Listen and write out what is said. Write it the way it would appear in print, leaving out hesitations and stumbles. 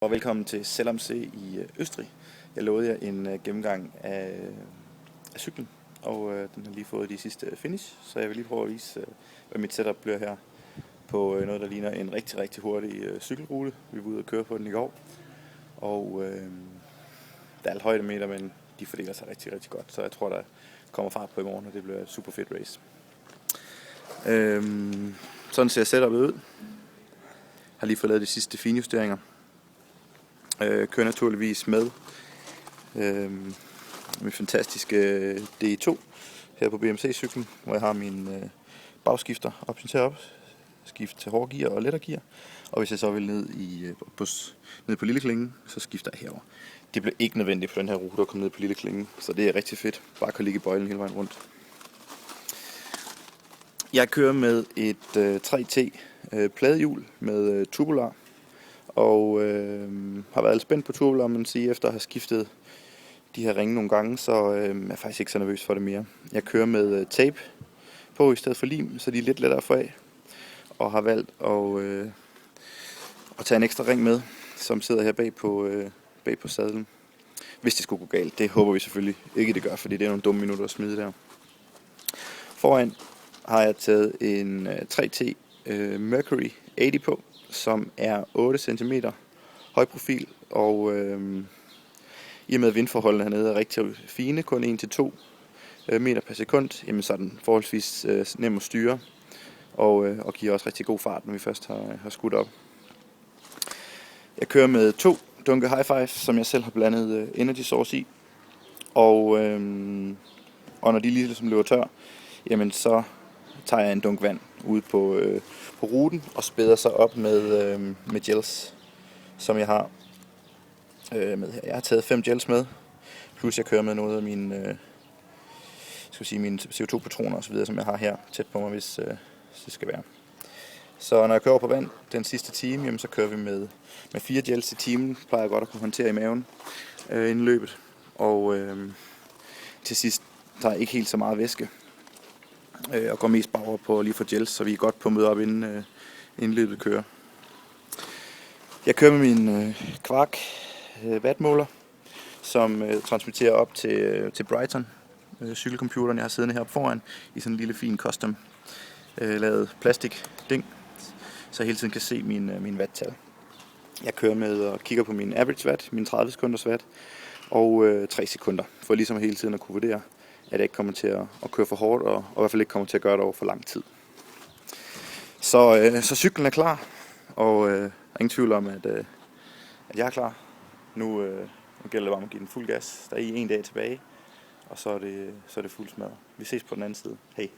Og velkommen til Sellamsee i Østrig. Jeg lovede jer en gennemgang af cyklen, og den har lige fået de sidste finish, så jeg vil lige prøve at vise, hvad mit setup bliver her på noget, der ligner en rigtig, rigtig hurtig cykelrute. Vi var ude og køre på den i går, og der er alt højdemeter, men de fordeler sig rigtig, rigtig godt, så jeg tror, der kommer fart på i morgen, og det bliver et super fedt race. Sådan ser setupet ud. Jeg har lige fået lavet de sidste finjusteringer. Kører naturligvis med min fantastiske DE2 her på BMC-cyklen, hvor jeg har min bagskifter option til op, skift til hårde gear og lettere gear. Og hvis jeg så vil ned på lille klingen, så skifter jeg herover. Det bliver ikke nødvendigt på den her rute at komme ned på lille klingen, så det er rigtig fedt. Bare kan ligge i bøjlen hele vejen rundt. Jeg kører med et 3T pladehjul med tubular. Og har været spændt på tubular, man siger, efter at have skiftet de her ringe nogle gange, så er jeg faktisk ikke så nervøs for det mere. Jeg kører med tape på i stedet for lim, så de er lidt lettere at få af. Og har valgt at tage en ekstra ring med, som sidder her bag på sadlen. Hvis det skulle gå galt, det håber vi selvfølgelig ikke, det gør, fordi det er nogle dumme minutter at smide der. Foran har jeg taget en 3T Mercury 80 på, som er 8 cm høj profil, og i og med vindforholdene hernede er rigtig fine, kun 1-2 meter per sekund, jamen så er den forholdsvis nem at styre, og giver også rigtig god fart, når vi først har skudt op. Jeg kører med 2 dunke High Five, som jeg selv har blandet Energy Source i, og når de ligesom løber tør, jamen så tager jeg en dunk vand ude på ruten og spæder sig op med gels, som jeg har med her. Jeg har taget 5 gels med, plus jeg kører med noget af mine CO2-patroner osv., som jeg har her tæt på mig, hvis det skal være. Så når jeg kører på vand den sidste time, jamen, så kører vi med 4 gels i timen. Plejer jeg godt at kunne håndtere i maven inden løbet. Og til sidst tager jeg ikke helt så meget væske, og går mest bare over på lige for gels, så vi er godt pumpet op inden løbet kører. Jeg kører med min Quarq wattmåler, som transmitterer op til Brighton, cykelcomputeren, jeg har siddende heroppe foran, i sådan en lille fin custom lavet plastikding, så jeg hele tiden kan se min watttal. Jeg kører med og kigger på min average watt, min 30 sekunders watt, og 3 sekunder, for ligesom hele tiden at kunne vurdere, at jeg ikke kommer til at køre for hårdt, og i hvert fald ikke kommer til at gøre det over for lang tid. Så cyklen er klar, og der er ingen tvivl om, at jeg er klar. Nu gælder det bare om at give den fuld gas. Der er en dag tilbage, og så er det fuld smadret. Vi ses på den anden side. Hej.